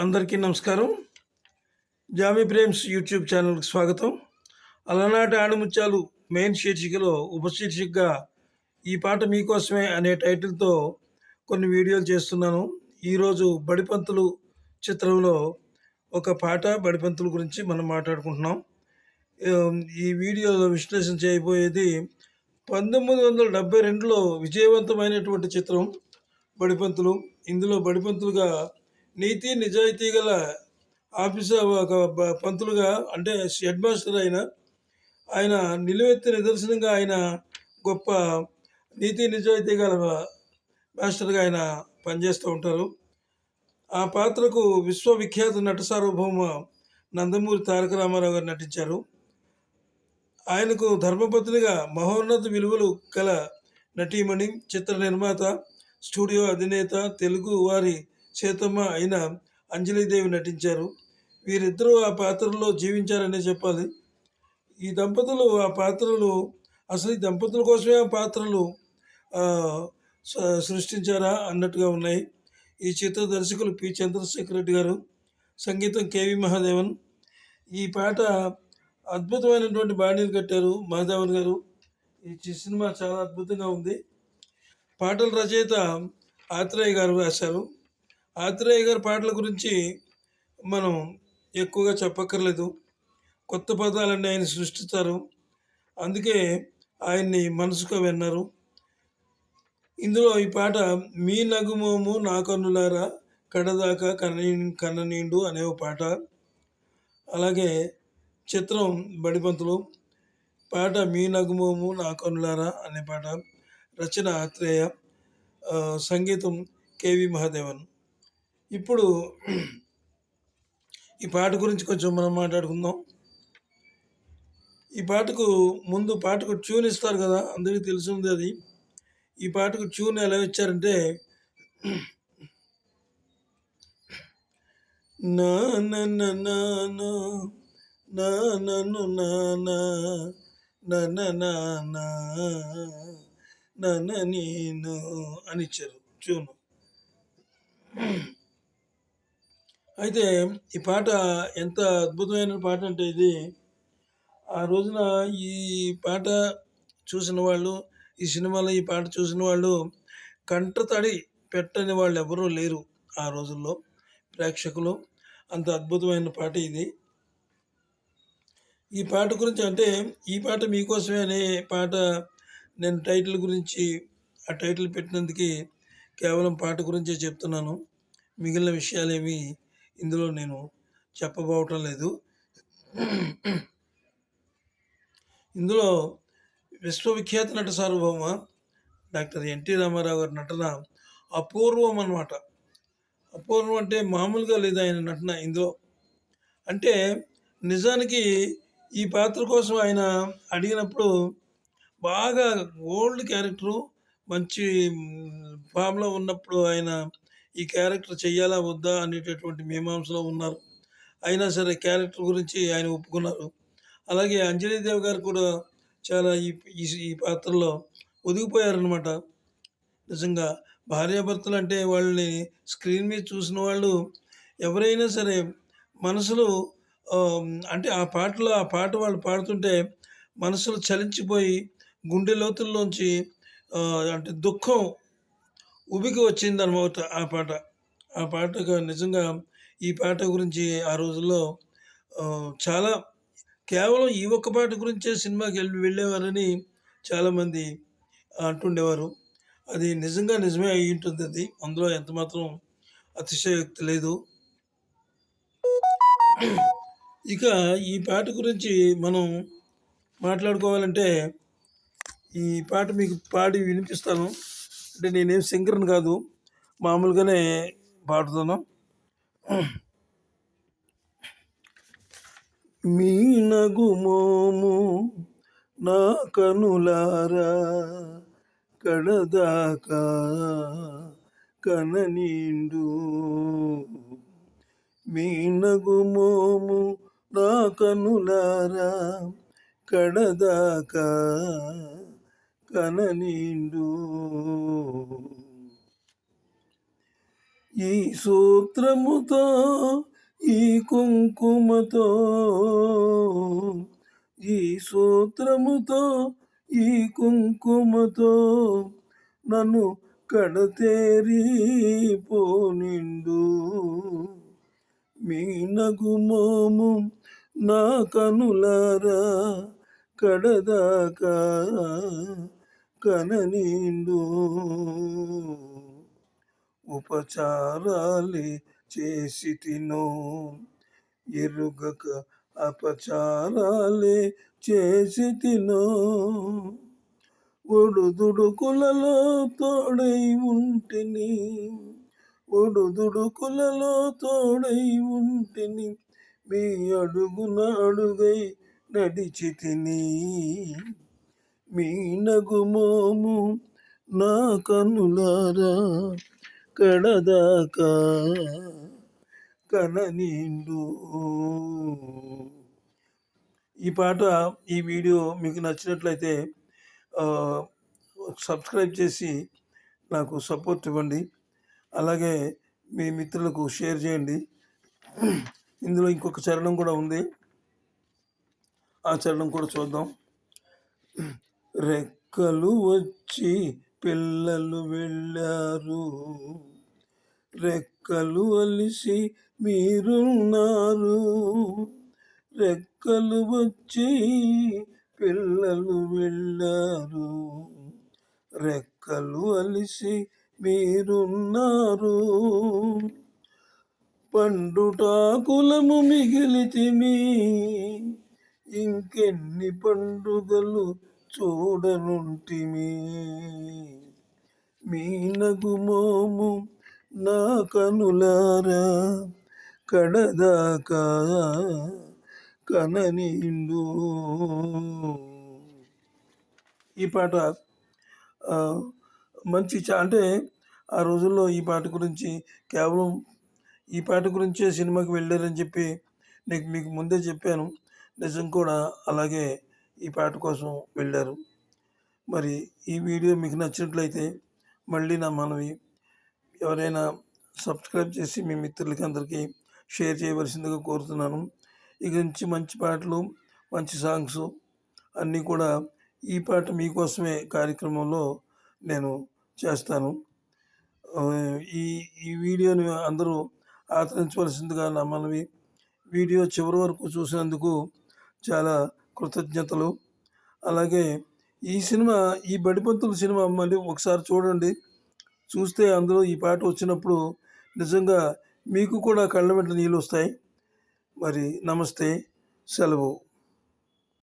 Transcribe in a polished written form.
అందరికీ నమస్కారం. Jamie Prem's YouTube ఛానల్కి స్వాగతం. అలనాటి ఆణిముత్యాలు మెయిన్ శీర్షికలో ఉపశీర్షికగా ఈ పాట మీకోసమే అనే టైటిల్తో కొన్ని వీడియోలు చేస్తున్నాను. ఈరోజు బడిపంతులు చిత్రంలో ఒక పాట బడిపంతుల గురించి మనం మాట్లాడుకుంటున్నాం. ఈ వీడియోలో విశ్లేషణ చేయబోయేది 1972లో విజయవంతమైనటువంటి చిత్రం బడిపంతులు. ఇందులో బడిపంతులుగా నీతి నిజాయితీ గల ఆఫీసర్ ఒక పంతులుగా అంటే హెడ్ మాస్టర్ ఆయన నిలువెత్తి నిదర్శనంగా ఆయన గొప్ప నీతి నిజాయితీ గల మాస్టర్గా ఆయన పనిచేస్తూ ఉంటారు. ఆ పాత్రకు విశ్వవిఖ్యాత నట సార్వభౌమ నందమూరి తారక రామారావు గారు నటించారు. ఆయనకు ధర్మపత్నిగా మహోన్నత విలువలు గల నటీమణి, చిత్ర నిర్మాత, స్టూడియో అధినేత, తెలుగు వారి సీతమ్మ అయిన అంజలీదేవి నటించారు. వీరిద్దరూ ఆ పాత్రలో జీవించారనే చెప్పాలి. ఈ దంపతులు ఆ పాత్రలు అసలు ఈ దంపతుల కోసమే ఆ పాత్రలు సృష్టించారా అన్నట్టుగా ఉన్నాయి. ఈ చిత్ర దర్శకులు పి చంద్రశేఖర్ రెడ్డి గారు, సంగీతం కేవి మహాదేవన్. ఈ పాట అద్భుతమైనటువంటి బాణీలు కట్టారు మహాదేవన్ గారు. ఈ సినిమా చాలా అద్భుతంగా ఉంది. పాటల రచయిత ఆత్రేయ గారు రాశారు. ఆత్రేయ గారి పాటల గురించి మనం ఎక్కువగా చెప్పక్కర్లేదు. కొత్త పదాలన్నీ ఆయన సృష్టిస్తారు. అందుకే ఆయన్ని మనసుగా విన్నారు. ఇందులో ఈ పాట మీ నగుమోము నా కన్నులారా కడదాకా కన్ననీండు అనే ఒక పాట. అలాగే చిత్రం బడిపంతులు. పాట మీ నగుమోము నా కన్నులారా అనే పాట. రచన ఆత్రేయ, సంగీతం కేవి మహాదేవన్. ఇప్పుడు ఈ పాట గురించి కొంచెం మనం మాట్లాడుకుందాం. ఈ పాటకు ముందు పాటకు ట్యూన్ ఇస్తారు కదా, అందరికీ తెలిసింది అది. ఈ పాటకు ట్యూన్ ఎలా ఇచ్చారంటే నా నన్ను నాను నా నన్ను నానా నన్న నేను అని ఇచ్చారు ట్యూన్. అయితే ఈ పాట ఎంత అద్భుతమైన పాట అంటే ఇది ఆ రోజున ఈ పాట చూసిన వాళ్ళు, ఈ సినిమాలో ఈ పాట చూసిన వాళ్ళు కంటతడి పెట్టని వాళ్ళు ఎవరూ లేరు ఆ రోజుల్లో ప్రేక్షకులు. అంత అద్భుతమైన పాట ఇది. ఈ పాట గురించి అంటే ఈ పాట మీకోసమే అనే పాట నేను టైటిల్ గురించి ఆ టైటిల్ పెట్టినందుకు కేవలం పాట గురించే చెప్తున్నాను. మిగిలిన విషయాలేమి ఇందులో నేను చెప్పబోవటం లేదు. ఇందులో విశ్వవిఖ్యాత నట సార్వభౌమ డాక్టర్ ఎన్టీ రామారావు గారి నటన అపూర్వం అన్నమాట. అపూర్వం అంటే మామూలుగా లేదు ఆయన నటన ఇందులో. అంటే నిజానికి ఈ పాత్ర కోసం ఆయన అడిగినప్పుడు బాగా ఓల్డ్ క్యారెక్టరు, మంచి ఫామ్లో ఉన్నప్పుడు ఆయన ఈ క్యారెక్టర్ చెయ్యాలా వద్దా అనేటటువంటి మీమాంసలో ఉన్నారు. అయినా సరే క్యారెక్టర్ గురించి ఆయన ఒప్పుకున్నారు. అలాగే అంజలీదేవి గారు కూడా చాలా ఈ పాత్రలో ఒదిగిపోయారనమాట. నిజంగా భార్యాభర్తలు అంటే వాళ్ళని స్క్రీన్ మీద చూసిన వాళ్ళు ఎవరైనా సరే మనసులో అంటే ఆ పాట వాళ్ళు పాడుతుంటే మనసులు చలించిపోయి గుండె లోతుల్లోంచి అంటే దుఃఖం ఉబికి వచ్చిందనమాట ఆ పాటకు. నిజంగా ఈ పాట గురించి ఆ రోజుల్లో చాలా కేవలం ఈ ఒక్క పాట గురించే సినిమాకి వెళ్ళేవారని చాలామంది అంటుండేవారు. అది నిజంగా నిజమే అయి ఉంటుంది. అది అందులో ఎంతమాత్రం అతిశయోక్తి లేదు. ఇక ఈ పాట గురించి మనం మాట్లాడుకోవాలంటే ఈ పాట మీకు పాడి వినిపిస్తాను. అంటే నేనేం సింగర్ని కాదు, మామూలుగానే పాడుతాను. మీ నగుమోము నా కనులారా కడదాకా కననీండు, మీ నగుమోము నా కనులారా కడదాకా కననీండు. ఈ సూత్రముతో ఈ కుంకుమతో, ఈ సూత్రముతో ఈ కుంకుమతో నన్ను కడతేరి పోనిండు. మీ నగుమోము నా కనులారా కడదాకా కననీండు. ఉపచారాలే చేసి తినో ఎరుగక, అపచారాలే చేసి తినో. ఒడుదుడుకులలో తోడై ఉంటిని, ఒడుదుడుకులలో తోడై ఉంటిని, మీ అడుగున అడుగై నడిచి తిని. మీ నగుమోము నా కనులారా కడదాకా కననీండు. ఈ పాట, ఈ వీడియో మీకు నచ్చినట్లయితే సబ్స్క్రైబ్ చేసి నాకు సపోర్ట్ ఇవ్వండి. అలాగే మీ మిత్రులకు షేర్ చేయండి. ఇందులో ఇంకొక చరణం కూడా ఉంది, ఆ చరణం కూడా చూద్దాం. రెక్కలు వచ్చి పిల్లలు వెళ్ళారు, రెక్కలు అలిసి మీరున్నారు. రెక్కలు వచ్చి పిల్లలు వెళ్ళారు, రెక్కలు అలిసి మీరున్నారు. పండుటాకులము మిగిలితిమి, ఇంకెన్ని పండుగలు చూడనుంటిమి. మీ నగుమోము నా కనులారా కడదాకా కననీండు. ఈ పాట మంచి అంటే ఆ రోజుల్లో ఈ పాట గురించి కేవలం ఈ పాట గురించే సినిమాకి వెళ్ళారని చెప్పి మీకు ముందే చెప్పాను. నిజం కూడా అలాగే ఈ పాట కోసం వెళ్ళారు. మరి ఈ వీడియో మీకు నచ్చినట్లయితే మళ్ళీ నా మనవి, ఎవరైనా సబ్స్క్రైబ్ చేసి మీ మిత్రులకి అందరికీ షేర్ చేయవలసిందిగా కోరుతున్నాను. ఇక నుంచి మంచి పాటలు, మంచి సాంగ్స్ అన్నీ కూడా ఈ పాట మీకోసమే కార్యక్రమంలో నేను చేస్తాను. ఈ వీడియోని అందరూ ఆదరించవలసిందిగా నా మనవి. వీడియో చివరి వరకు చూసినందుకు చాలా కృతజ్ఞతలు. అలాగే ఈ సినిమా, ఈ బడిపంతుల సినిమా మళ్ళీ ఒకసారి చూడండి. చూస్తే అందులో ఈ పాట వచ్చినప్పుడు నిజంగా మీకు కూడా కళ్ళ వెంట నీళ్ళు వస్తాయి. మరి నమస్తే, సెలవు.